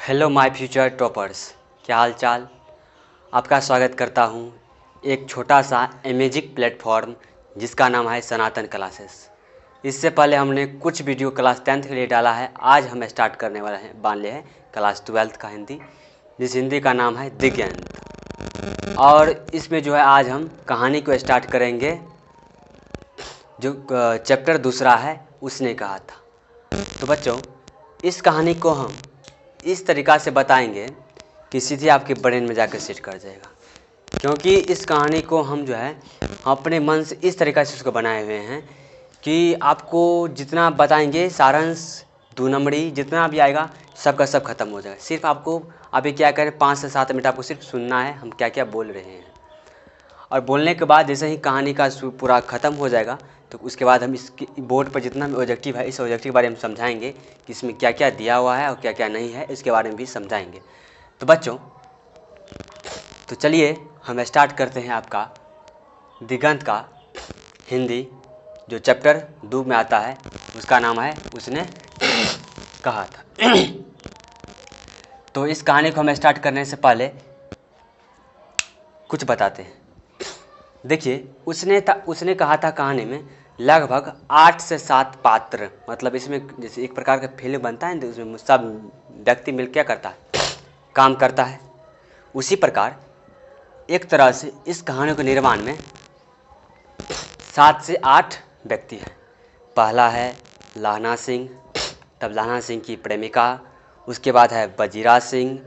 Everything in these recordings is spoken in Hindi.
हेलो माय फ्यूचर टॉपर्स, क्या हाल चाल। आपका स्वागत करता हूँ एक छोटा सा अमेजिंग प्लेटफॉर्म जिसका नाम है सनातन क्लासेस। इससे पहले हमने कुछ वीडियो क्लास 10th के लिए डाला है। आज हम स्टार्ट करने वाले हैं क्लास 12th का हिंदी, जिस हिंदी का नाम है दिव्यांत। और इसमें जो है आज हम कहानी को स्टार्ट करेंगे जो चैप्टर दूसरा है उसने कहा था। तो बच्चों, इस कहानी को हम इस तरीक़ा से बताएंगे कि सीधे आपके ब्रेन में जाकर सेट कर जाएगा, क्योंकि इस कहानी को हम जो है अपने मन से इस तरीक़ा से उसको बनाए हुए हैं कि आपको जितना बताएंगे सारांश 2 नंबरी जितना भी आएगा सबका सब खत्म हो जाएगा। सिर्फ आपको अभी क्या करें 5 से 7 मिनट आपको सिर्फ सुनना है हम क्या क्या बोल रहे हैं, और बोलने के बाद जैसे ही कहानी का पूरा ख़त्म हो जाएगा तो उसके बाद हम इसके बोर्ड पर जितना भी ऑब्जेक्टिव है इस ऑब्जेक्टिव के बारे में समझाएंगे कि इसमें क्या क्या दिया हुआ है और क्या क्या नहीं है, इसके बारे में भी समझाएंगे। तो बच्चों, तो चलिए हम स्टार्ट करते हैं आपका दिगंत का हिंदी जो चैप्टर 2 में आता है, उसका नाम है उसने कहा था। तो इस कहानी को हम स्टार्ट करने से पहले कुछ बताते हैं। देखिए, उसने कहा था कहानी में लगभग 8 से 7 पात्र, मतलब इसमें जैसे एक प्रकार का फिल्म बनता है तो उसमें सब व्यक्ति मिल क्या करता है, काम करता है। उसी प्रकार एक तरह से इस कहानी के निर्माण में 7 से 8 व्यक्ति हैं। पहला है लहना सिंह, तब लहना सिंह की प्रेमिका, उसके बाद है वजीरा सिंह,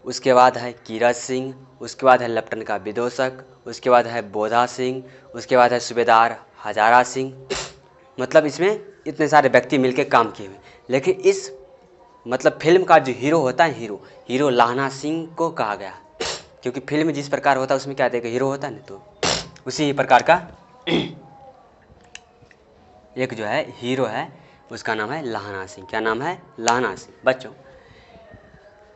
उसके बाद है कीरत सिंह, उसके बाद है लेफ्टिनेंट का विदोषक, उसके बाद है बोधा सिंह, उसके बाद है सूबेदार हजारा सिंह। मतलब इसमें इतने सारे व्यक्ति मिलकर काम किए हुए। लेकिन इस मतलब फिल्म का जो हीरो होता है, हीरो लहना सिंह को कहा गया, क्योंकि फिल्म जिस प्रकार होता है उसमें क्या देखा हीरो होता है ना, तो उसी प्रकार का एक जो है हीरो है, उसका नाम है लहना सिंह। क्या नाम है? लहना सिंह। बच्चों,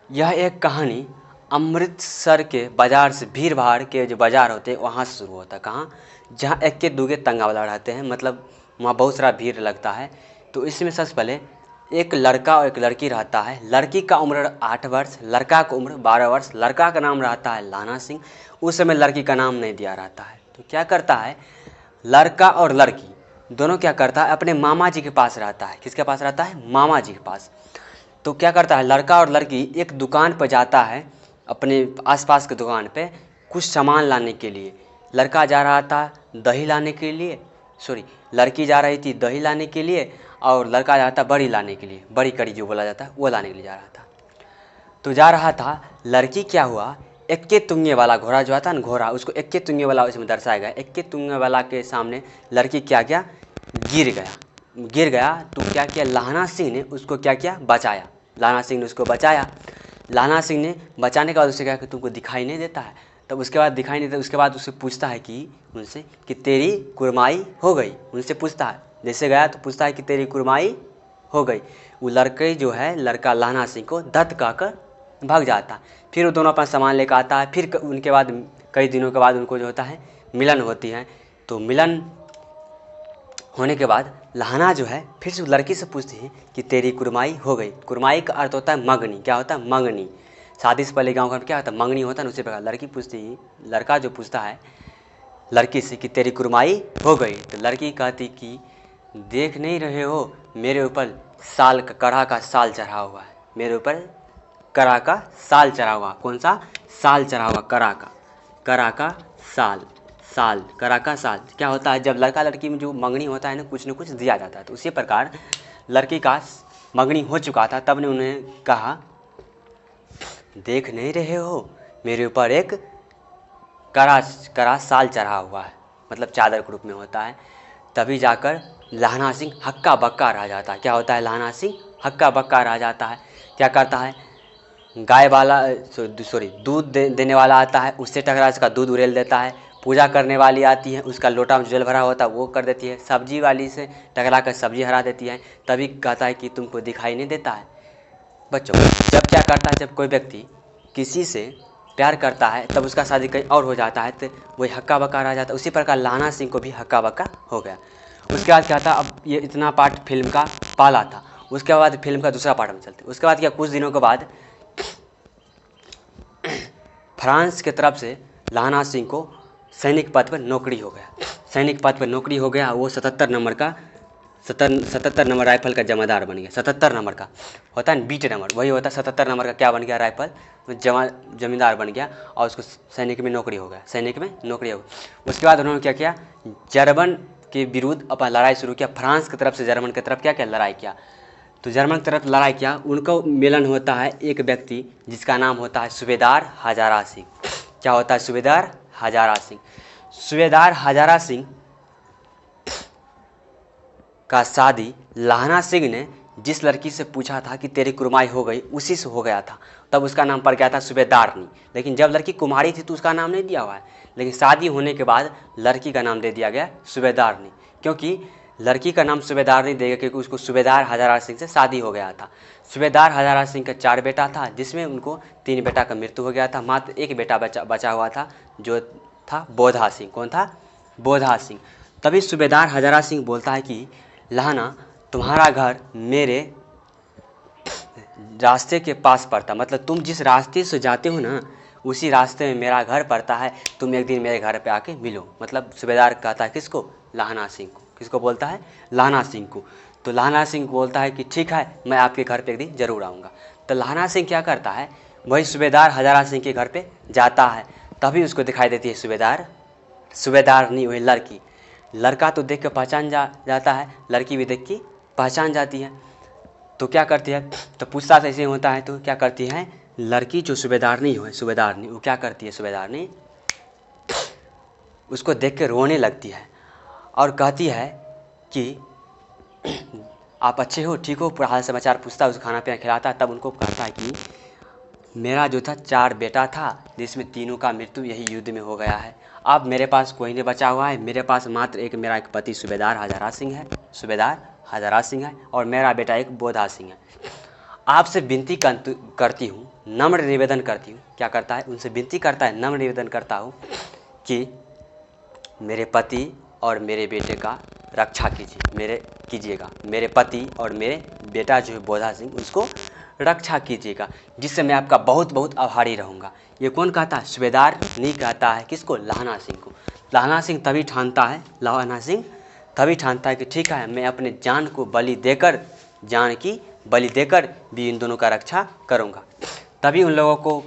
यह एक कहानी अमृतसर के बाज़ार से, भीड़ भाड़ के जो बाज़ार होते हैं वहाँ से शुरू होता है। कहाँ? जहाँ इक्के दुगे तंगा वाला रहते हैं, मतलब वहाँ बहुत सारा भीड़ लगता है। तो इसमें सबसे पहले एक लड़का और एक लड़की रहता है। लड़की का उम्र 8 वर्ष, लड़का का उम्र 12 वर्ष। लड़का का नाम रहता है लहना सिंह। उस समय लड़की का नाम नहीं दिया रहता है। तो क्या करता है, लड़का और लड़की दोनों क्या करता है, अपने मामा जी के पास रहता है। किसके पास रहता है? मामा जी के पास। तो क्या करता है, लड़का और लड़की एक दुकान पर जाता है, अपने आसपास के दुकान पे कुछ सामान लाने के लिए। लड़का जा रहा था दही लाने के लिए, लड़की जा रही थी दही लाने के लिए, और लड़का जा रहा था बड़ी लाने के लिए, बड़ी कड़ी जो बोला जाता है वो लाने के लिए जा रहा था। तो जा रहा था, लड़की क्या हुआ, इक्के तुंगे वाला घोड़ा जो आता है ना, घोड़ा, उसको इक्के तुंगे वाला इसमें दर्शाया गया। इक्के तुंगे वाला के सामने लड़की क्या किया, गिर गया। तो क्या किया, लहना सिंह ने उसको क्या किया, बचाया। लहना सिंह ने उसको बचाया। लहना सिंह ने बचाने के बाद उससे कहा कि तुमको दिखाई नहीं देता है। तब उसके बाद दिखाई नहीं देता, उसके बाद उससे पूछता है कि उनसे कि तेरी कुरमाई हो गई। उनसे पूछता है, जैसे गया तो पूछता है कि तेरी कुरमाई हो गई। वो लड़के जो है, लड़का लहना सिंह को दत्त कहकर भाग जाता है। फिर वो दोनों अपना सामान लेकर आता है। फिर उनके बाद कई दिनों के बाद उनको जो होता है मिलन होती है। तो मिलन होने के बाद लहना जो है फिर से लड़की से पूछती है कि तेरी कुरमाई हो गई। कुरमाई का अर्थ होता है मंगनी। क्या होता है? मंगनी। शादी से पहले गाँव घर में क्या होता है, मंगनी होता है ना, उसी प्रकार लड़की पूछती है, लड़का जो पूछता है लड़की से कि तेरी कुरमाई हो गई। तो लड़की कहती कि देख नहीं रहे हो मेरे ऊपर साल का कड़ा का साल चढ़ा हुआ है, मेरे ऊपर कड़ा का साल चढ़ा हुआ। कौन सा साल चढ़ा हुआ? कड़ा का साल। कड़ा का साल क्या होता है, जब लड़का लड़की में जो मंगनी होता है ना, कुछ न कुछ दिया जाता है। तो उसी प्रकार लड़की का मंगनी हो चुका था, तब ने उन्हें कहा देख नहीं रहे हो मेरे ऊपर एक कड़ा साल चढ़ा हुआ है, मतलब चादर के रूप में होता है। तभी जाकर लहना सिंह हक्का बक्का रह जाता है। क्या होता है? लहना सिंह हक्का बक्का रह जाता है। क्या करता है, गाय वाला दूध देने वाला आता है, उससे टकरा उसका दूध उड़ेल देता है। पूजा करने वाली आती है, उसका लोटा में जल भरा होता है वो कर देती है। सब्जी वाली से टकरा कर सब्जी हरा देती है। तभी कहता है कि तुमको दिखाई नहीं देता है। बच्चों, जब क्या करता है, जब कोई व्यक्ति किसी से प्यार करता है तब उसका शादी कहीं और हो जाता है तो वही हक्का बक्का रह जाता है। उसी प्रकार लहना सिंह को भी हक्का बक्का हो गया। उसके बाद क्या था, अब ये इतना पार्ट फिल्म का पहला था। उसके बाद फिल्म का दूसरा पार्ट में चलते। उसके बाद क्या, कुछ दिनों के बाद फ्रांस की तरफ से लहना सिंह को सैनिक पद पर नौकरी हो गया। सैनिक पद पर नौकरी हो गया। वो 77 नंबर राइफल का जमादार बन गया। 77 नंबर का होता है ना, बीट नंबर, वही होता है 77 नंबर का क्या बन गया, राइफल जमींदार बन गया। और उसको सैनिक में नौकरी हो गया, सैनिक में नौकरी हो गई। उसके बाद उन्होंने क्या किया, जर्मन के विरुद्ध अपना लड़ाई शुरू किया। फ्रांस की तरफ से जर्मन की तरफ क्या क्या लड़ाई किया, तो जर्मन की तरफ लड़ाई किया। उनको मिलन होता है एक व्यक्ति जिसका नाम होता है सूबेदार हजारा सिंह। क्या होता है, सूबेदार हजारा सिंह। सूबेदार हजारा सिंह का शादी लहना सिंह ने जिस लड़की से पूछा था कि तेरी कुमारी हो गई, उसी से हो गया था। तब उसका नाम पड़ गया था सूबेदारनी। लेकिन जब लड़की कुमारी थी तो उसका नाम नहीं दिया हुआ है, लेकिन शादी होने के बाद लड़की का नाम दे दिया गया सूबेदारनी। क्योंकि लड़की का नाम सूबेदारनी देगा क्योंकि उसको सूबेदार हजारा सिंह से शादी हो गया था। सूबेदार हजारा सिंह का 4 बेटा था, जिसमें उनको 3 बेटा का मृत्यु हो गया था। मात्र एक बेटा बचा हुआ था, जो था बोधा सिंह। कौन था, बोधा सिंह। तभी सूबेदार हजारा सिंह बोलता है कि लहना, तुम्हारा घर मेरे रास्ते के पास पड़ता, मतलब तुम जिस रास्ते से जाते हो ना, उसी रास्ते में मेरा घर पड़ता है। तुम एक दिन मेरे घर पे आके मिलो। मतलब सूबेदार कहता है किसको, लहना सिंह को। किसको बोलता है, लहना सिंह को। तो लहना सिंह बोलता है कि ठीक है, मैं आपके घर पे एक दिन जरूर आऊँगा। तो लहना सिंह क्या करता है, वही सूबेदार हजारा सिंह के घर पे जाता है। तभी उसको दिखाई देती है सूबेदारनी, वही लड़की। लड़का तो देख के पहचान जाता है, लड़की भी देख के पहचान जाती है। तो क्या करती है, तो पूछताछ ऐसे होता है तो क्या करती है, लड़की जो सूबेदारनी वो क्या करती है, सूबेदारनी उसको देख के रोने लगती है और कहती है कि आप अच्छे हो, ठीक हो, पूरा हाल समाचार पूछता है, उसको खाना पीना खिलाता है। तब उनको कहता है कि मेरा जो था 4 बेटा था, जिसमें तीनों का मृत्यु यही युद्ध में हो गया है। अब मेरे पास कोई नहीं बचा हुआ है। मेरे पास मात्र मेरा एक पति सूबेदार हजारा सिंह है और मेरा बेटा एक बोधा सिंह है। आपसे विनती करती हूँ, नम्र निवेदन करती हूँ। क्या करता है, उनसे विनती करता है, नम्र निवेदन करता हूँ कि मेरे पति और मेरे बेटे का रक्षा कीजिएगा। मेरे पति और मेरे बेटा जो है बोधा सिंह, उसको रक्षा कीजिएगा, जिससे मैं आपका बहुत बहुत आभारी रहूँगा। ये कौन कहता है, सूबेदार नहीं कहता है, किसको, लहना सिंह को। लहना सिंह तभी ठानता है कि ठीक है, मैं अपने जान की बलि देकर भी इन दोनों का रक्षा करूँगा। तभी उन लोगों को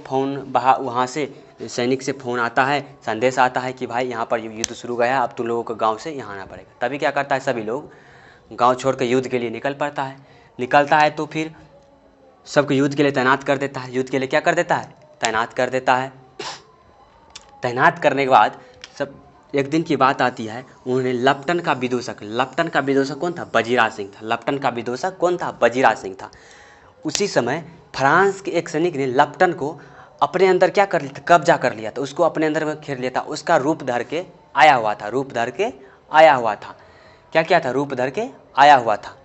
वहाँ से सैनिक से फ़ोन आता है, संदेश आता है कि भाई यहाँ पर युद्ध शुरू गया, अब तुम लोगों को गाँव से यहाँ आना पड़ेगा। तभी क्या करता है, सभी लोग गाँव छोड़ कर युद्ध के लिए निकलता है। तो फिर सबको युद्ध के लिए तैनात कर देता है। युद्ध के लिए क्या कर देता है, तैनात कर देता है। तैनात करने के बाद सब एक दिन की बात आती है, उन्होंने लप्टन का विदूषक कौन था, वजीरा सिंह था। लप्टन का विदूषक कौन था, वजीरा सिंह था। उसी समय फ्रांस के एक सैनिक ने लप्टन को अपने अंदर क्या कर लिया था, कब्जा कर लिया था, उसको अपने अंदर में घेर लिया था। उसका रूप धर के आया हुआ था। क्या क्या था, रूप धर के आया हुआ था।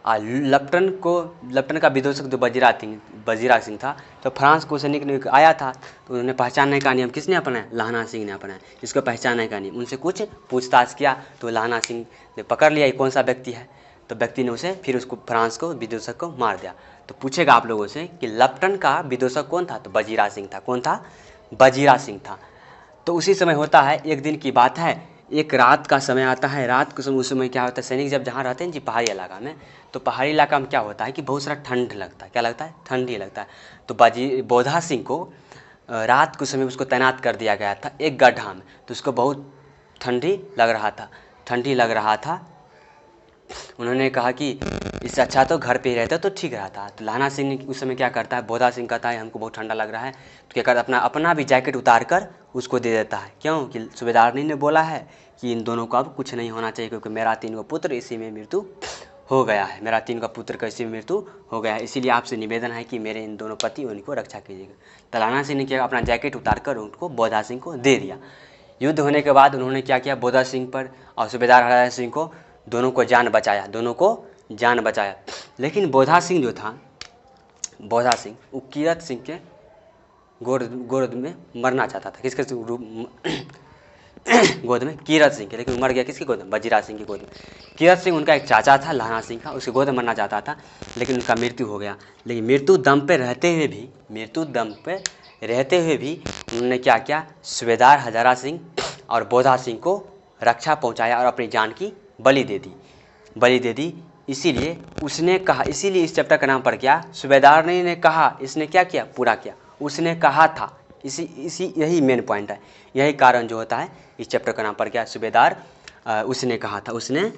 लप्टन का विदूषक जो वजीरा सिंह था, तो फ्रांस को सैनिक ने आया था, तो उन्होंने पहचानने का नियम किसने अपनाया, लहना सिंह ने अपनाया। इसको पहचानने का नियम, उनसे कुछ पूछताछ किया तो लहना सिंह ने पकड़ लिया ये कौन सा व्यक्ति है। तो व्यक्ति ने उसको फ्रांस को विदूषक को मार दिया। तो पूछेगा आप लोगों से कि लप्टन का विदूषक कौन था, तो वजीरा सिंह था। कौन था, वजीरा सिंह था। तो उसी समय होता है, एक दिन की बात है, एक रात का समय आता है। रात के समय उस समय क्या होता है, सैनिक जब जहाँ रहते हैं जी पहाड़ी इलाका में, तो पहाड़ी इलाका में क्या होता है कि बहुत सारा ठंड लगता है। क्या लगता है, ठंड ही लगता है। तो बोधा सिंह को रात के समय उसको तैनात कर दिया गया था एक गड्ढा में। तो उसको बहुत ठंडी लग रहा था। उन्होंने कहा कि इससे अच्छा तो घर पे ही रहता तो ठीक रहता। तो लहना सिंह ने उस समय क्या करता है, बोधा सिंह कहता है हमको बहुत ठंडा लग रहा है, तो क्या करता है, अपना भी जैकेट उतार कर उसको दे देता है। क्यों कि सूबेदारनी ने बोला है कि इन दोनों को अब कुछ नहीं होना चाहिए, क्योंकि मेरा 3 पुत्र इसी में मृत्यु हो गया है। इसीलिए आपसे निवेदन है कि मेरे इन दोनों पति उनको रक्षा कीजिएगा। तो लहना सिंह ने क्या, अपना जैकेट उतार कर उनको बोधा सिंह को दे दिया। युद्ध होने के बाद उन्होंने क्या किया, बोधा सिंह पर और सूबेदार हजारा सिंह को दोनों को जान बचाया। लेकिन बोधा सिंह वो कीरत सिंह के गोद में मरना चाहता था। किसके गोद में, कीरत सिंह के। लेकिन मर गया किसकी गोद में, वजीरा सिंह की गोद में। कीरत सिंह उनका एक चाचा था, लहना सिंह का, उसके गोद में मरना चाहता था, लेकिन उनका मृत्यु हो गया। लेकिन मृत्यु दम पे रहते हुए भी उन्होंने क्या किया, सूबेदार हजारा सिंह और बोधा सिंह को रक्षा पहुंचाया और अपनी जान की बलि दे दी। इसीलिए उसने कहा, इसीलिए इस चैप्टर का नाम पड़ गया सूबेदार ने कहा। इसने क्या किया, पूरा किया, उसने कहा था। यही मेन पॉइंट है, यही कारण जो होता है इस चैप्टर का नाम पड़ गया सूबेदार। उसने कहा था, उसने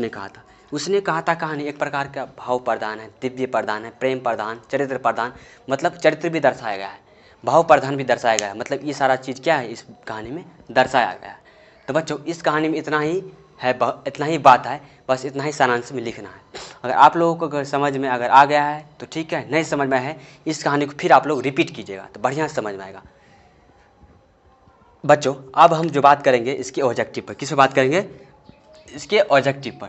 कहा था। उसने कहा था कहानी एक प्रकार का भाव प्रदान है, दिव्य प्रदान है, प्रेम प्रदान, चरित्र प्रदान, मतलब चरित्र भी दर्शाया गया है, भाव प्रदान भी दर्शाया गया है, मतलब ये सारा चीज़ क्या है इस कहानी में दर्शाया गया है। तो बच्चों इस कहानी में इतना ही है, इतना ही बात है, बस इतना ही सारांश में लिखना है। अगर आप लोगों को अगर समझ में अगर आ गया है तो ठीक है, नहीं समझ में है इस कहानी को फिर आप लोग रिपीट कीजिएगा तो बढ़िया से समझ में आएगा। बच्चों अब हम जो बात करेंगे इसके ऑब्जेक्टिव पर, किस पर बात करेंगे, इसके ऑब्जेक्टिव पर।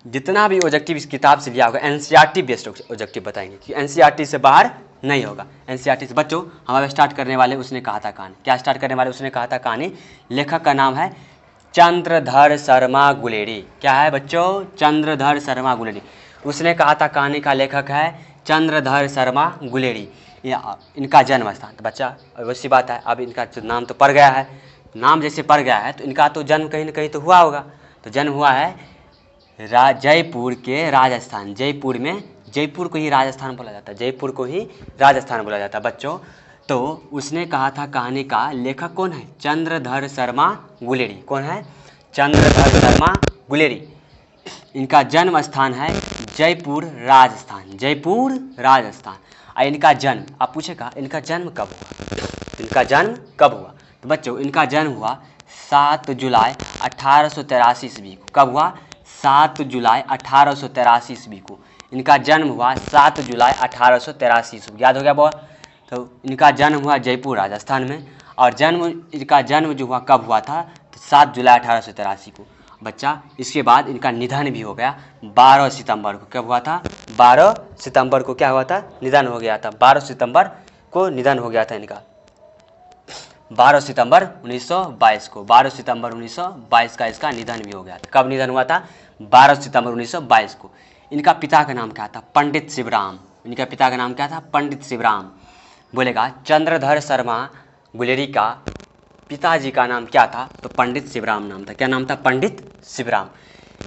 जितना भी ऑब्जेक्टिव इस किताब से लिया होगा एनसीईआरटी बेस्ड ऑब्जेक्टिव बताएंगे कि एनसीईआरटी से बाहर नहीं होगा। एनसीईआरटी से बच्चों हम अब स्टार्ट करने वाले, उसने कहा था कहानी, क्या स्टार्ट करने वाले, उसने कहा था कहानी। लेखक का नाम है चंद्रधर शर्मा गुलेरी। क्या है बच्चों, चंद्रधर शर्मा गुलेरी। उसने कहा था कहानी का लेखक है चंद्रधर शर्मा गुलेरी। इनका जन्म स्थान, तो बच्चा वैसी बात है, अब इनका जो नाम तो पड़ गया है, नाम जैसे पड़ गया है तो इनका तो जन्म कहीं ना कहीं तो हुआ होगा। तो जन्म हुआ है जयपुर के राजस्थान, जयपुर में, जयपुर को ही राजस्थान बोला जाता है, जयपुर को ही राजस्थान बोला जाता है बच्चों। तो उसने कहा था कहानी का लेखक कौन है, चंद्रधर शर्मा गुलेरी। कौन है, चंद्रधर शर्मा गुलेरी। इनका जन्म स्थान है जयपुर राजस्थान, जयपुर राजस्थान। और इनका जन्म, आप पूछेगा इनका जन्म कब हुआ, इनका जन्म कब हुआ, तो बच्चों इनका जन्म हुआ 7 जुलाई 1883 ईस्वी को। कब हुआ, 7 जुलाई 1883 ईस्वी को इनका जन्म हुआ, 7 जुलाई 1883 ईस्वी। याद हो गया बहुत। तो इनका जन्म हुआ जयपुर राजस्थान में, और इनका जन्म जो हुआ कब हुआ था, तो 7 जुलाई 1883 को बच्चा। इसके बाद इनका निधन भी हो गया 12 सितंबर को। कब हुआ था, 12 सितंबर को क्या हुआ था, निधन हो गया था। 12 सितंबर को निधन हो गया था इनका, 12 सितंबर 1922 को, 12 सितंबर 1922 का इसका निधन भी हो गया था। कब निधन हुआ था, 12 सितंबर 1922 को। इनका पिता का नाम क्या था, पंडित शिवराम। इनका पिता का नाम क्या था, पंडित शिवराम। बोलेगा चंद्रधर शर्मा गुलेरी का पिताजी का नाम क्या था, तो पंडित शिवराम नाम था। क्या नाम था, पंडित शिवराम।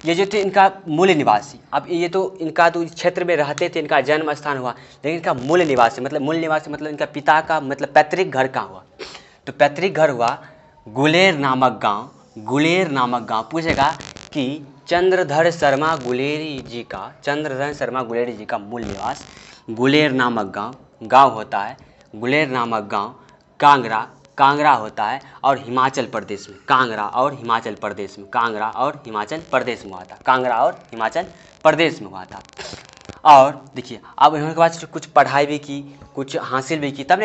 ये जो थे इनका मूल निवासी, अब ये तो इनका तो क्षेत्र में रहते थे, इनका जन्म स्थान हुआ, लेकिन इनका मूल निवासी मतलब इनका पिता का मतलब पैतृक घर कहाँ हुआ, तो पैतृक घर हुआ गुलेर नामक गांव। गुलेर नामक गांव। पूछेगा कि चंद्रधर शर्मा गुलेरी जी का मूल निवास गुलेर नामक गांव होता है। गुलेर नामक गांव कांगड़ा होता है, और हिमाचल प्रदेश में, कांगड़ा और हिमाचल प्रदेश में हुआ था। और देखिए अब इन्होंने के बाद कुछ पढ़ाई भी की, कुछ हासिल भी की, तब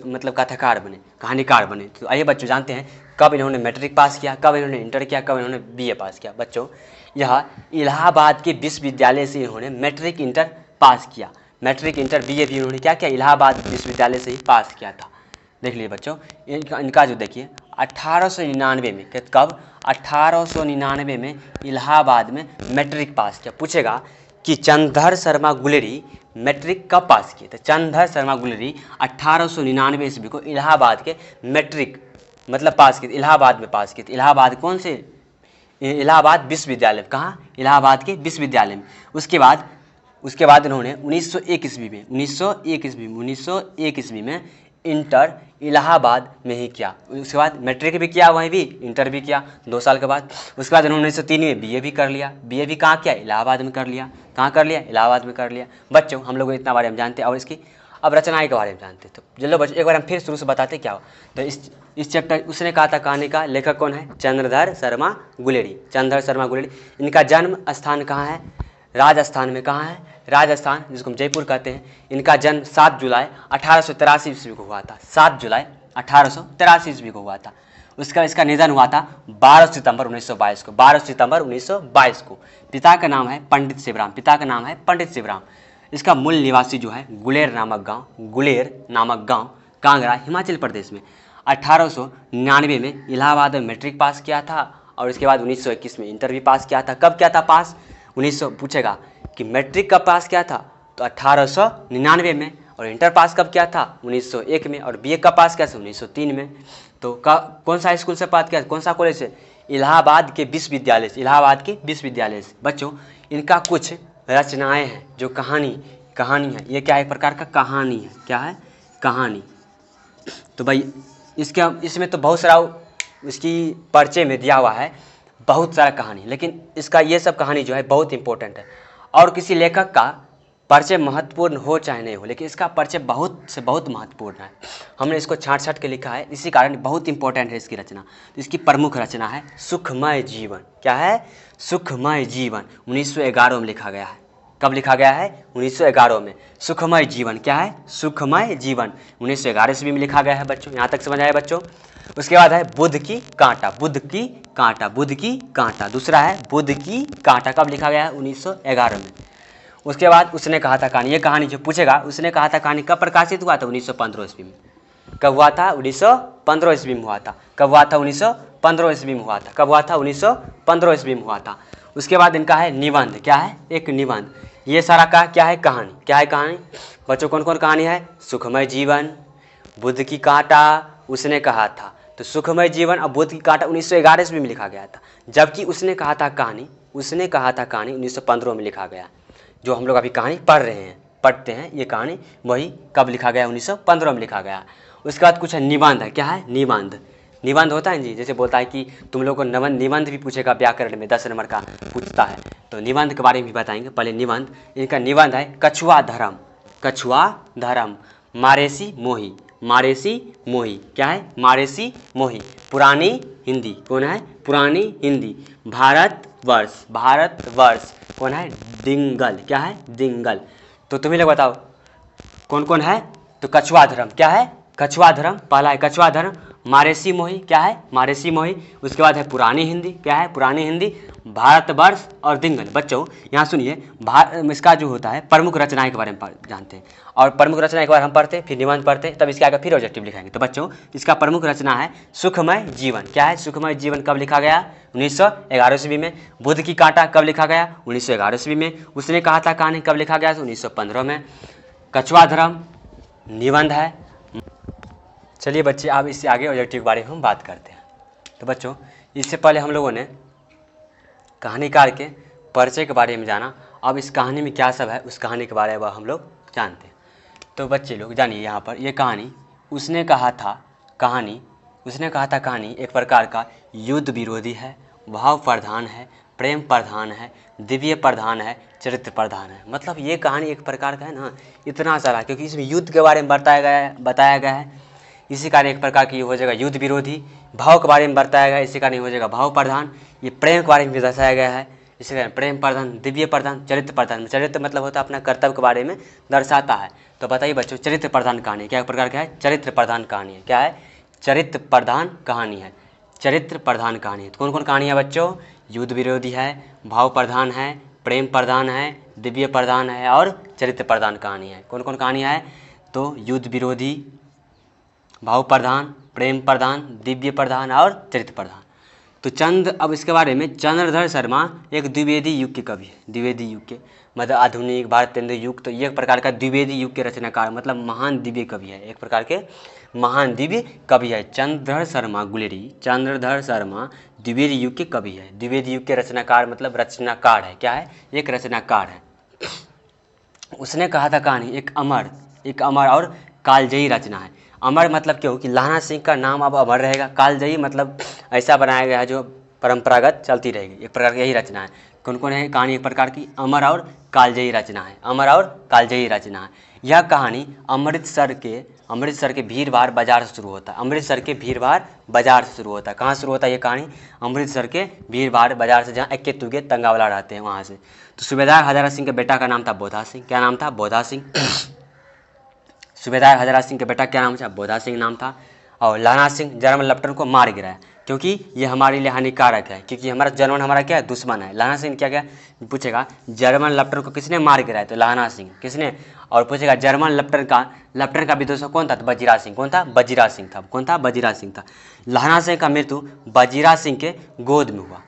मतलब कथाकार बने, कहानीकार बने। तो आइए बच्चों जानते हैं कब इन्होंने मैट्रिक पास किया, कब इन्होंने इंटर किया, कब इन्होंने बीए पास किया। बच्चों यह इलाहाबाद के विश्वविद्यालय से इन्होंने मैट्रिक इंटर पास किया। मैट्रिक इंटर बीए भी इन्होंने क्या किया, इलाहाबाद विश्वविद्यालय से ही पास किया था। देख लीजिए बच्चों इनका जो देखिए 1899 में, कब, 1899 में इलाहाबाद में मैट्रिक पास किया। पूछेगा कि चंद्रधर शर्मा गुलेरी मैट्रिक कब पास किए, तो चंद्रधर शर्मा गुलेरी 1899 ईस्वी को इलाहाबाद के मैट्रिक मतलब पास किए, इलाहाबाद में पास किए थे। इलाहाबाद कौन से, इलाहाबाद विश्वविद्यालय, कहाँ, इलाहाबाद के विश्वविद्यालय में। उसके बाद इन्होंने 1901 ईस्वी में इंटर इलाहाबाद में ही किया। उसके बाद मैट्रिक भी किया, वहीं भी इंटर भी किया 2 साल के बाद। उसके बाद उन्होंने 1903 में बीए भी कर लिया। बीए भी कहाँ किया, इलाहाबाद में कर लिया। कहाँ कर लिया, इलाहाबाद में कर लिया। बच्चों हम लोग इतना बारे में जानते हैं, और इसकी अब रचनाएं के बारे में जानते हैं। तो चलो बच्चों एक बार हम फिर शुरू से बताते क्या हो। तो इस चैप्टर उसने कहा था कहानी का लेखक कौन है, चंद्रधर शर्मा गुलेरी। चंद्रधर शर्मा गुलेरी। इनका जन्म स्थान कहाँ है, राजस्थान में। कहाँ है, राजस्थान, जिसको हम जयपुर कहते हैं। इनका जन्म 7 जुलाई 1883 ईस्वी को हुआ था। 7 जुलाई 1883 ईस्वी को हुआ था। इसका निधन हुआ था 12 सितंबर 1922 को। 12 सितंबर 1922 को। पिता का नाम है पंडित शिवराम। इसका मूल निवासी जो है गुलेर नामक गांव कांगड़ा हिमाचल प्रदेश में। 1899 में इलाहाबाद में मैट्रिक पास किया था, और इसके बाद 1921 में इंटर भी पास किया था। कब किया था पास, 1900 पूछेगा कि मैट्रिक कब पास किया था, तो 1899 में, और इंटर पास कब किया था 1901 में, और बीए कब पास किया था 1903 में। तो कौन सा स्कूल से पास किया, कौन सा कॉलेज से, इलाहाबाद के विश्वविद्यालय से, इलाहाबाद के विश्वविद्यालय से। बच्चों इनका कुछ रचनाएं हैं जो कहानी है, ये क्या है, एक प्रकार का कहानी है, क्या है, कहानी। तो भाई इसमें तो बहुत सारा इसकी परिचय में दिया हुआ है बहुत सारा कहानी, लेकिन इसका ये सब कहानी जो है बहुत इंपॉर्टेंट है। और किसी लेखक का परिचय महत्वपूर्ण हो चाहे नहीं हो, लेकिन इसका परिचय बहुत से बहुत महत्वपूर्ण है। हमने इसको छाँट के लिखा है, इसी कारण बहुत इंपॉर्टेंट है इसकी रचना। तो इसकी प्रमुख रचना है सुखमय जीवन। क्या है, सुखमय जीवन, 1911 में लिखा गया है। कब लिखा गया है, 1911 में। सुखमय जीवन क्या है, सुखमय जीवन 1911 ईस्वी में लिखा गया है बच्चों। यहाँ तक समझ आए बच्चों। उसके बाद है बुद्ध की कांटा, बुद्ध की कांटा, बुद्ध की कांटा। दूसरा है बुद्ध की कांटा, कब लिखा गया है, 1911 में। उसके बाद उसने कहा था कहानी, ये कहानी जो पूछेगा, उसने कहा था कहानी कब प्रकाशित हुआ था, 1915 ईस्वी में। कब हुआ था, 1915 ईस्वी में हुआ था। कब हुआ था, 1915 ईस्वी में हुआ था। कब हुआ था, 1915 ईस्वी में हुआ था। उसके बाद इनका है निबंध, क्या है, एक निबंध। ये सारा का क्या है, कहानी। क्या है कहानी बच्चों, कौन कौन कहानी है, सुखमय जीवन, बुद्ध की कांटा, उसने कहा था। तो सुखमय जीवन और बुद्ध की कांटा 1911 ईस्वी में लिखा गया था, जबकि उसने कहा था कहानी 1915 में लिखा गया। जो हम लोग अभी कहानी पढ़ते हैं ये कहानी वही कब लिखा गया, 1915 में लिखा गया। उसके बाद कुछ है निबंध है, क्या है, निबंध। निबंध होता है जी, जैसे बोलता है कि तुम लोग को निबंध भी पूछेगा व्याकरण में, 10 नंबर का पूछता है, तो निबंध के बारे में भी बताएंगे। पहले निबंध, इनका निबंध है कछुआ धर्म, कछुआ धर्म, मारेसी मोही, मारेसी मोही, क्या है, मारेसी मोही, पुरानी हिंदी, कौन है, पुरानी हिंदी, भारतवर्ष, भारतवर्ष, कौन है, डिंगल, क्या है, डिंगल। तो तुम्हें लोग बताओ कौन कौन है, तो कछुआ धर्म, क्या है, कछुआ धर्म, पहला है कछुआ धर्म, मारेसी मोही, क्या है, मारेसी मोही। उसके बाद है पुरानी हिंदी, क्या है, पुरानी हिंदी, भारतवर्ष और डिंगल। बच्चों यहाँ सुनिए, इसका जो होता है प्रमुख रचनाएं के बारे में जानते हैं, और प्रमुख रचना एक बार हम पढ़ते हैं, फिर निबंध पढ़ते हैं, तब इसके आगे फिर ऑब्जेक्टिव लिखाएंगे। तो बच्चों इसका प्रमुख रचना है सुखमय जीवन। क्या है, सुखमय जीवन कब लिखा गया, 1911 ईस्वी में। बुद्ध की कांटा कब लिखा गया, 1911 ईस्वी में। उसने कहा था कहानी कब लिखा गया, 1915 में। कछुआ धर्म निबंध है। चलिए बच्चे अब इससे आगे ऑब्जेक्टिव के बारे में हम बात करते हैं। तो बच्चों इससे पहले हम लोगों ने कहानीकार के परिचय के बारे में जाना, अब इस कहानी में क्या सब है उस कहानी के बारे में हम लोग जानते हैं। तो बच्चे लोग जानिए, यहाँ पर ये कहानी उसने कहा था कहानी एक प्रकार का युद्ध विरोधी है, भाव प्रधान है, प्रेम प्रधान है, दिव्य प्रधान है, चरित्र प्रधान है। मतलब ये कहानी एक प्रकार का है ना, इतना सारा, क्योंकि इसमें युद्ध के बारे में बताया गया है, इसी कारण एक प्रकार की हो जाएगा युद्ध विरोधी। भाव के बारे में बताया गया है, इसी कारण हो जाएगा भाव प्रधान। ये प्रेम के बारे में भी दर्शाया गया है, इसी कारण प्रेम प्रधान, दिव्य प्रधान, चरित्र प्रधान। चरित्र मतलब होता है अपना कर्तव्य के बारे में दर्शाता है। तो बताइए बच्चों चरित्र प्रधान कहानी क्या प्रकार का है, चरित्र प्रधान कहानी है। क्या है, चरित्र प्रधान कहानी है, चरित्र प्रधान कहानी है। तो कौन कौन कहानी है बच्चों, युद्ध विरोधी है, भाव प्रधान है, प्रेम प्रधान है, दिव्य प्रधान है और चरित्र प्रधान कहानी है। कौन कौन कहानी है, तो युद्ध विरोधी, भाव प्रधान, प्रेम प्रधान, दिव्य प्रधान और चरित्र प्रधान। तो अब इसके बारे में चंद्रधर शर्मा एक द्विवेदी युग के कवि है। द्विवेदी युग के मतलब आधुनिक भारतेंद्र युग, तो ये एक प्रकार का द्विवेदी युग के रचनाकार, मतलब महान दिव्य कवि है, एक प्रकार के महान दिव्य कवि है चंद्रधर शर्मा गुलेरी। चंद्रधर शर्मा द्विवेदी युग के कवि है, द्विवेदी युग के रचनाकार मतलब रचनाकार है। क्या है, एक रचनाकार है। उसने कहा था कहानी एक अमर और कालजयी रचना है। अमर मतलब क्यों कि लाना सिंह का नाम अब अमर रहेगा, कालजयी मतलब ऐसा बनाया गया है जो परंपरागत चलती रहेगी, एक प्रकार की यही रचना है। कौन कौन है कहानी, एक प्रकार की अमर और कालजयी रचना है, अमर और कालजयी रचना है। यह कहानी अमृतसर के भीड़-भाड़ बाजार से शुरू होता है, अमृतसर के भीड़-भाड़ बाजार से शुरू होता है। कहाँ शुरू होता है ये कहानी, अमृतसर के भीड़-भाड़ बाजार से, जहाँ इक्के तुगे तंगावाला रहते हैं वहाँ से। तो सूबेदार हजारा सिंह के बेटा का नाम था बोधा सिंह। क्या नाम था, बोधा सिंह। सूबेदार हजारा सिंह के बेटा क्या नाम था, बोधा सिंह नाम था। और लाना सिंह जर्मन लेफ्टिनेंट को मार गिराया, क्योंकि ये हमारे लिए हानिकारक है, क्योंकि जर्मन हमारा क्या है, दुश्मन है। लाना सिंह क्या पूछेगा, जर्मन लेफ्टिनेंट को किसने मार गिराया, तो लाना सिंह किसने। और पूछेगा जर्मन लेफ्टिनेंट का विदूषक कौन था, तो बजीरा सिंह। कौन था, बजीरा सिंह था। कौन था, बजीरा सिंह था। लाना सिंह का मृत्यु बजीरा सिंह के गोद में हुआ,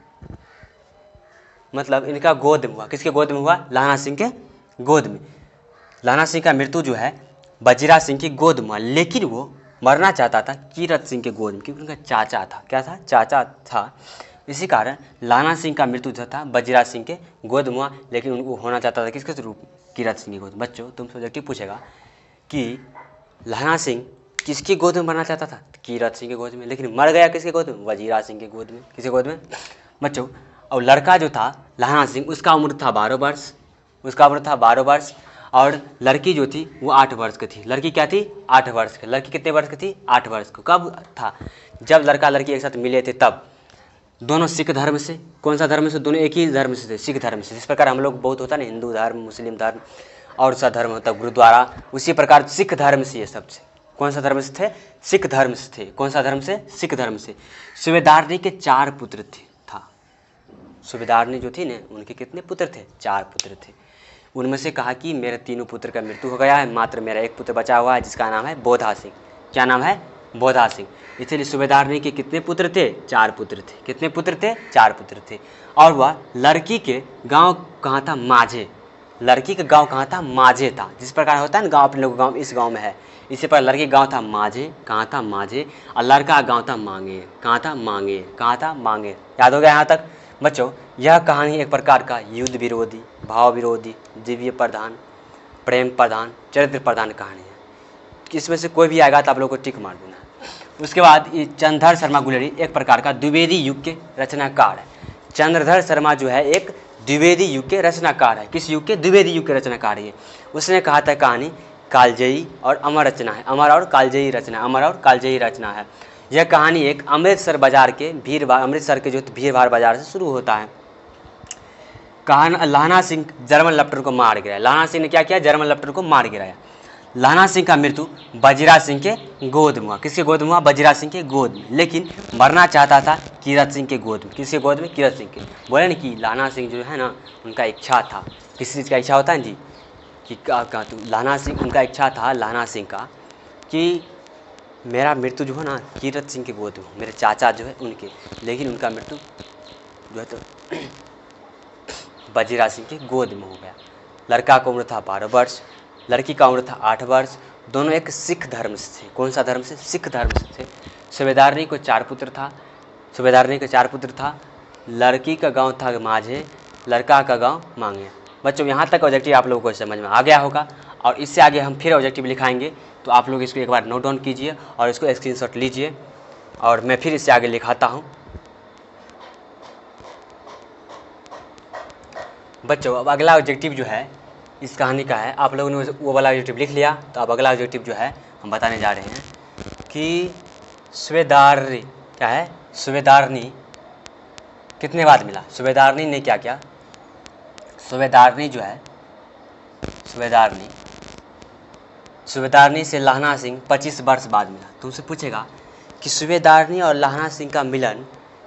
मतलब इनका गोद में हुआ। किसके गोद में हुआ, लाना सिंह के गोद में। लाना सिंह का मृत्यु जो है बजीरा सिंह की गोद में, लेकिन वो मरना चाहता था कीरत सिंह के गोद में, क्योंकि उनका चाचा था। क्या था? चाचा था। इसी कारण लाना सिंह का मृत्यु जो था बजीरा सिंह के गोद में, लेकिन उनको होना चाहता था किसके रूप? कीरत सिंह की गोद। बच्चों तुमसे ऑब्जेक्टिव पूछेगा कि लाना सिंह किसकी गोद में मरना चाहता था? कीरत सिंह के गोद में, लेकिन मर गया किसके गोद में? वजीरा सिंह के गोद में। किसके गोद में? बच्चों, और लड़का जो था लाना सिंह, उसका उम्र था 12 वर्ष, उसका उम्र था 12 वर्ष, और लड़की जो थी वो 8 वर्ष की थी। लड़की क्या थी? 8 वर्ष की। लड़की कितने वर्ष की थी? 8 वर्ष की। कब था? जब लड़का लड़की एक साथ मिले थे तब। दोनों सिख धर्म से। कौन सा धर्म से? दोनों एक ही धर्म से थे, सिख धर्म से। जिस प्रकार हम लोग बहुत होता है ना, हिंदू धर्म, मुस्लिम धर्म और सा धर्म होता है, गुरुद्वारा, उसी प्रकार सिख धर्म से ये सबसे। कौन सा धर्म से थे? सिख धर्म से थे। कौन सा धर्म से? सिख धर्म से। सूबेदारनी के 4 पुत्र थे था। सूबेदारनी जो थी ना, उनके कितने पुत्र थे? 4 पुत्र थे। उनमें से कहा कि मेरे तीनों पुत्र का मृत्यु हो गया है, मात्र मेरा एक पुत्र बचा हुआ है, जिसका नाम है बोधा सिंह। क्या नाम है? बोधा सिंह। इसलिए सूबेदारनी के कितने पुत्र थे? 4 पुत्र थे। कितने पुत्र थे? 4 पुत्र थे। और वह लड़की के गांव कहाँ था? माझे। लड़की का गांव कहाँ था? माझे था। जिस प्रकार होता है ना गांव, अपने लोग गांव इस गांव में है, इसी पर लड़की गांव था माझे। कहाँ था? माझे। और लड़का गांव था मांगेर। कहाँ था? मांगेर। कहाँ था? मांगेर। याद हो गया यहाँ तक? बच्चों, यह कहानी एक प्रकार का युद्ध विरोधी, भाव विरोधी, दिव्य प्रधान, प्रेम प्रधान, चरित्र प्रधान कहानी है। इसमें से कोई भी आएगा तो आप लोग को टिक मार देना। उसके बाद ये चंद्रधर शर्मा गुलेरी एक प्रकार का द्विवेदी युग के रचनाकार है। चंद्रधर शर्मा जो है एक द्विवेदी युग के रचनाकार है। किस युग के? द्विवेदी युग के रचनाकार है। उसने कहा था कहानी कालजयी और अमर रचना है। अमर और कालजयी रचना, अमर और कालजयी रचना है। यह कहानी एक अमृतसर बाजार के अमृतसर के जो भीड़ भाड़ बाजार से शुरू होता है। लाना सिंह जर्मन लेफ्टिनेंट को मार गिराया। लाना सिंह ने क्या किया? जर्मन लेफ्टिनेंट को मार गिराया। लाना सिंह का मृत्यु बजीरा सिंह के गोद में हुआ। किसके गोद में हुआ? बजीरा सिंह के गोद में, लेकिन मरना चाहता था कीरत सिंह के गोद में। किसके गोद में? कीरत सिंह के। बोले ना कि लाना सिंह जो है ना, उनका इच्छा था, किस चीज़ का इच्छा होता है जी? कि तो लाना सिंह, उनका इच्छा था लाना सिंह का कि मेरा मृत्यु जो है ना कीरत सिंह के गोद में, मेरे चाचा जो है उनके, लेकिन उनका मृत्यु जो है तो बजीरा सिंह के गोद में हो गया। लड़का का उम्र था 12 वर्ष, लड़की का उम्र था 8 वर्ष। दोनों एक सिख धर्म से थे। कौन सा धर्म से? सिख धर्म से थे। सूबेदारनी को 4 पुत्र था। सूबेदारनी के 4 पुत्र था। लड़की का गांव था माझे, लड़का का गांव मांगे। बच्चों, यहाँ तक ऑब्जेक्टिव आप लोगों को समझ में आ गया होगा, और इससे आगे हम फिर ऑब्जेक्टिव लिखाएंगे, तो आप लोग इसको एक बार नोट डाउन कीजिए और इसको स्क्रीनशॉट लीजिए, और मैं फिर इससे आगे लिखाता हूँ। बच्चों, अब अगला ऑब्जेक्टिव जो है इस कहानी का है, आप लोगों ने वो वाला ऑब्जेक्टिव लिख लिया, तो अब अगला ऑब्जेक्टिव जो है हम बताने जा रहे हैं कि सूबेदारनी क्या है? सूबेदारनी कितने बाद मिला? सूबेदारनी ने क्या किया? सूबेदारनी जो है, सूबेदारनी से लाना सिंह 25 वर्ष बाद मिला। तुमसे पूछेगा कि सूबेदारनी और लाना सिंह का मिलन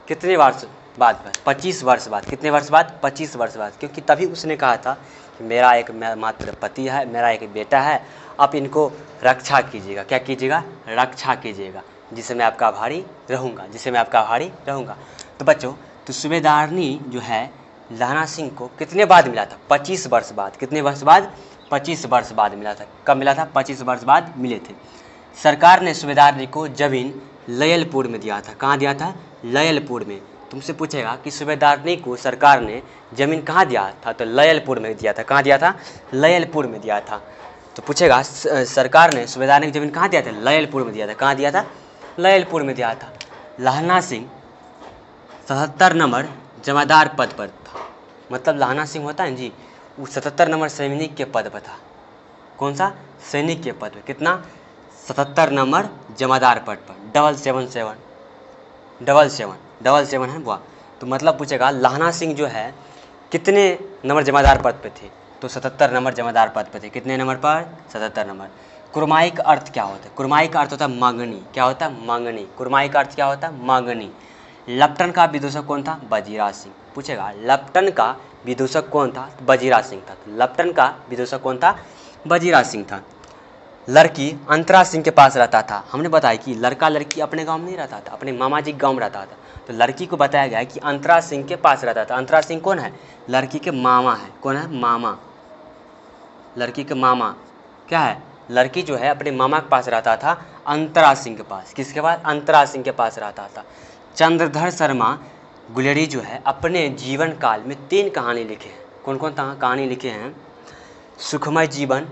कितने वर्ष बाद? 25 वर्ष बाद। कितने वर्ष बाद? 25 वर्ष बाद। क्योंकि तभी उसने कहा था कि मेरा एक मात्र पति है, मेरा एक बेटा है, आप इनको रक्षा कीजिएगा। क्या कीजिएगा? रक्षा कीजिएगा, जिससे मैं आपका आभारी रहूँगा, जिससे मैं आपका आभारी रहूँगा। तो बच्चों, तो सूबेदारनी जो है लाना सिंह को कितने बाद मिला था? 25 वर्ष बाद। कितने वर्ष बाद? 25 वर्ष बाद मिला था। कब मिला था? 25 वर्ष बाद मिले थे। सरकार ने सूबेदारनी को जमीन लयलपुर में दिया था। कहाँ दिया था? लयलपुर में। तुमसे पूछेगा कि सूबेदारनी को सरकार ने जमीन कहाँ दिया था? तो लयलपुर में दिया था। कहाँ दिया था? लयलपुर में दिया था। तो पूछेगा सरकार ने सूबेदारनी की जमीन कहाँ दिया था? लयलपुर में दिया था। कहाँ दिया था? लयलपुर में दिया था। लाना सिंह 77 नंबर जमादार पद पर था। मतलब लाना सिंह होता है जी, वो 77 नंबर सैनिक के पद पर था। कौन सा? सैनिक के पद पर। कितना? 77 नंबर जमादार पद पर। 777 777 है बुआ। तो मतलब पूछेगा लाना सिंह जो है कितने नंबर जमादार पद पे थे? तो 77 नंबर जमादार पद पे थे। कितने नंबर पर? 77 नंबर। कुरमाई का अर्थ क्या होता है? कुरमाई का अर्थ होता है मांगनी। क्या होता है? मांगनी। कुरमाई का अर्थ क्या होता है? मांगनी। लप्टन का विदूषक कौन था? बजीरा सिंह। पूछेगा लप्टन का विदूषक कौन था? बजीरा सिंह था। तो लप्टन का विदूषक कौन था? बजीरा सिंह था। लड़की अंतरा सिंह के पास रहता था। हमने बताया कि लड़का लड़की अपने गांव में नहीं रहता था, अपने मामा जी गांव में रहता था। तो लड़की को बताया गया कि अंतरा सिंह के पास रहता था। अंतरा सिंह कौन है? लड़की के मामा है। कौन है? मामा। लड़की के मामा क्या है? लड़की जो है अपने मामा के पास रहता था, अंतरा सिंह के पास। किसके पास? अंतरा सिंह के पास रहता था। चंद्रधर शर्मा गुलेरी जो है अपने जीवन काल में 3 कहानी लिखे हैं। कौन कौन कहानी लिखे हैं? सुखमय जीवन,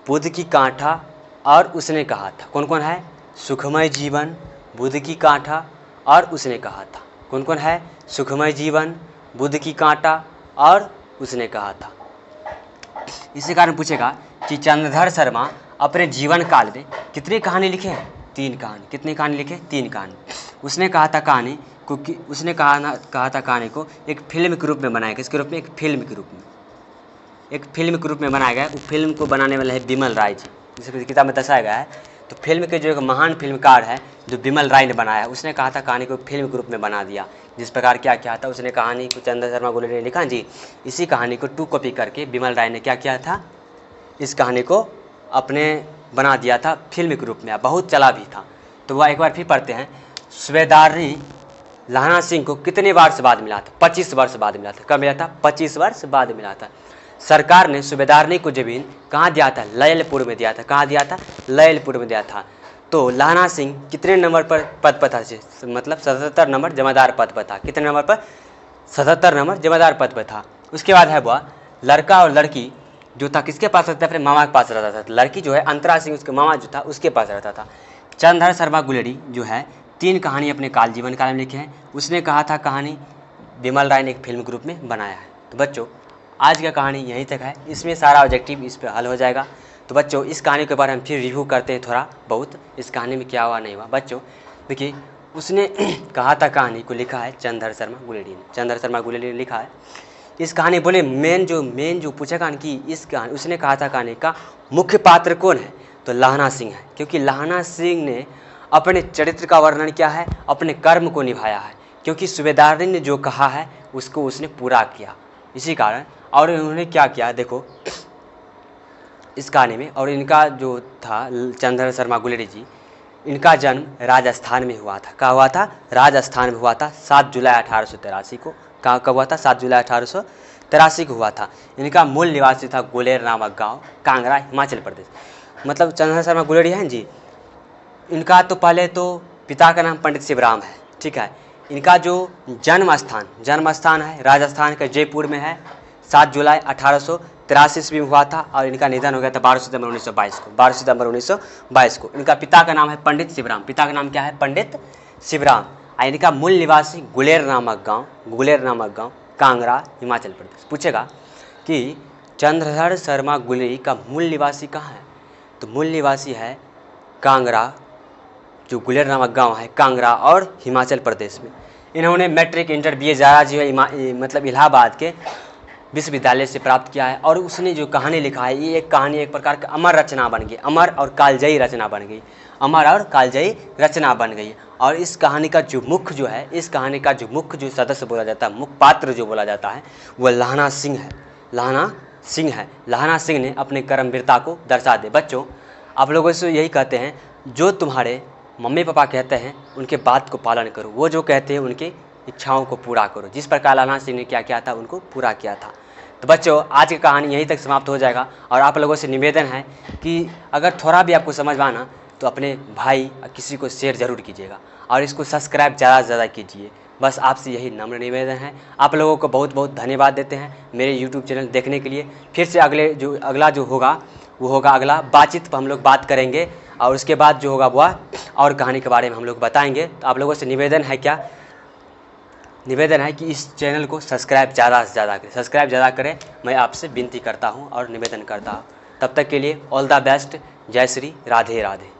बुद्ध की कांटा और उसने कहा था। कौन कौन है? सुखमय जीवन, बुद्ध की कांटा और उसने कहा था। कौन कौन है? सुखमय जीवन, बुद्ध की कांटा और उसने कहा था। इसी कारण पूछेगा कि चंद्रधर शर्मा अपने जीवन काल में कितनी कहानी लिखे हैं? 3 कहानी। कितनी कहानी लिखे? 3 कहानी। उसने कहा था कहानी को उसने कहा था कहानी को एक फिल्म के रूप में बनाया गया। किसके रूप में? एक फिल्म के रूप में। एक फिल्म के रूप में बनाया गया। उस फिल्म को बनाने वाले है बिमल राय जी, जिसकी किताब में दर्शाया गया है। तो फिल्म के जो एक महान फिल्मकार है जो बिमल राय ने बनाया है, उसने कहा था कहानी को फिल्म के रूप में बना दिया। जिस प्रकार क्या किया था, उसने कहानी को चंद्रधर शर्मा गुलेरी ने लिखा जी, इसी कहानी को 2 कॉपी करके बिमल राय ने क्या किया था, इस कहानी को अपने बना दिया था फिल्म के रूप में। बहुत चला भी था। तो वह एक बार फिर पढ़ते हैं। सूबेदारनी लहना सिंह को कितने वर्ष बाद मिला था? 25 वर्ष बाद मिला था। कब मिला था? 25 वर्ष बाद मिला था। सरकार ने सूबेदारनी को जमीन कहाँ दिया था? लैलपुर में दिया था। कहाँ दिया था? लैलपुर में दिया था। तो लहना सिंह कितने नंबर पर पद पर था? मतलब 77 नंबर जमादार पद पर था। कितने नंबर पर? 77 नंबर जमादार पद पर था। उसके बाद है वह लड़का और लड़की जो था किसके पास रहता था? अपने मामा के पास रहता था। लड़की जो है अंतरा सिंह उसके मामा जो था उसके पास रहता था। चंद्रधर शर्मा गुलेरी जो है 3 कहानी अपने जीवन काल में लिखे हैं। उसने कहा था कहानी बिमल राय ने एक फिल्म के रूप में बनाया है। तो बच्चों आज का कहानी यहीं तक है। इसमें सारा ऑब्जेक्टिव इस पर हल हो जाएगा। तो बच्चों इस कहानी के बारे में फिर रिव्यू करते हैं थोड़ा बहुत, इस कहानी में क्या हुआ नहीं हुआ। बच्चों देखिए उसने कहा था कहानी को लिखा है चंद्रधर शर्मा गुलेरी ने। चंद्रधर शर्मा गुलेरी ने लिखा है इस कहानी। बोले मेन जो पूछा कहानी की इस कहानी, उसने कहा था कहानी का मुख्य पात्र कौन है? तो लहना सिंह है। क्योंकि लहना सिंह ने अपने चरित्र का वर्णन किया है, अपने कर्म को निभाया है। क्योंकि सूबेदारनी ने जो कहा है उसको उसने पूरा किया, इसी कारण। और उन्होंने क्या किया देखो इस कहानी में। और इनका जो था चंद्रधर शर्मा गुलेरी जी, इनका जन्म राजस्थान में हुआ था। कहाँ हुआ था? राजस्थान में हुआ था 7 जुलाई 1883 को। कहाँ कब हुआ था? 7 जुलाई 1883 को हुआ था। इनका मूल निवासी था गुलेर नामक गांव, कांगड़ा, हिमाचल प्रदेश। मतलब चंद्रधर शर्मा गुलेरी हैं जी, इनका तो पहले तो पिता का नाम पंडित शिवराम है, ठीक है। इनका जो जन्म स्थान है राजस्थान के जयपुर में है। 7 जुलाई 1883 ईस्वी में हुआ था और इनका निधन हो गया था 12 सितंबर 1922 को। 12 सितंबर 1922 को। इनका पिता का नाम है पंडित शिवराम। पिता का नाम क्या है? पंडित शिवराम। और इनका मूल निवासी गुलेर नामक गांव, कांगड़ा, हिमाचल प्रदेश। पूछेगा कि चंद्रधर शर्मा गुलेरी का मूल निवासी कहाँ है? तो मूल निवासी है कांगड़ा, जो गुलेर नामक गांव है, कांगड़ा और हिमाचल प्रदेश में। इन्होंने मैट्रिक, इंटर, BA जारा जी मतलब इलाहाबाद के विश्वविद्यालय से प्राप्त किया है। और उसने जो कहानी लिखा है ये एक कहानी एक प्रकार की अमर रचना बन गई, अमर और कालजयी रचना बन गई, अमर और कालजयी रचना बन गई। और इस कहानी का जो मुख्य जो सदस्य बोला जाता है, मुख्य पात्र जो बोला जाता है वह लहना सिंह है। लहना सिंह ने अपने कर्मवीरता को दर्शा दे। बच्चों आप लोगों से यही कहते हैं, जो तुम्हारे मम्मी पापा कहते हैं उनके बात को पालन करो, वो जो कहते हैं उनकी इच्छाओं को पूरा करो। जिस प्रकार लहना सिंह ने क्या किया था उनको पूरा किया था। तो बच्चों आज की कहानी यहीं तक समाप्त हो जाएगा। और आप लोगों से निवेदन है कि अगर थोड़ा भी आपको समझ में आना तो अपने भाई किसी को शेयर ज़रूर कीजिएगा और इसको सब्सक्राइब ज़्यादा से ज़्यादा कीजिए। बस आपसे यही नम्र निवेदन है। आप लोगों को बहुत बहुत धन्यवाद देते हैं मेरे यूट्यूब चैनल देखने के लिए। फिर से अगला जो होगा वो होगा अगला बातचीत पर हम लोग बात करेंगे और उसके बाद जो होगा वह और कहानी के बारे में हम लोग बताएंगे। तो आप लोगों से निवेदन है कि इस चैनल को सब्सक्राइब ज़्यादा से ज़्यादा करें। मैं आपसे विनती करता हूं और निवेदन करता हूं। तब तक के लिए ऑल द बेस्ट। जय श्री राधे राधे।